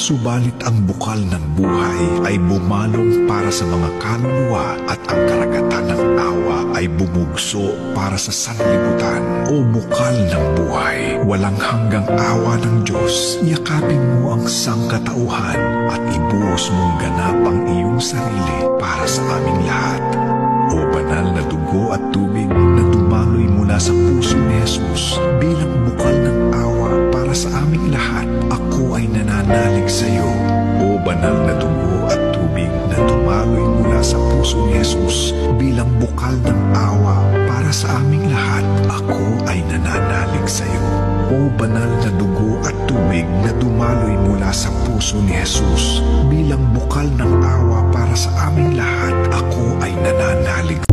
Subalit ang bukal ng buhay ay bumalong para sa mga kaluluwa at ang karagatan ng awa ay bumugso para sa sanlibutan. O bukal ng buhay, walang hanggang awa ng Diyos, yakapin mo ang sangkatauhan at ibuhos mong ganap ang iyong sarili para sa aming lahat. O banal na dugo at tubig na dumaloy mula sa puso ni Jesus bilang bukal ng awa para sa aming lahat, ako ay nananalig sa iyo. O banal na dugo at tubig na dumaloy mula sa puso ni Jesus bilang bukal ng awa para sa aming lahat, ako ay nananalig sa iyo. O banal na dugo at tubig na dumaloy mula sa puso ni Jesus bilang bukal ng awa para sa aming lahat, ako ay nananalig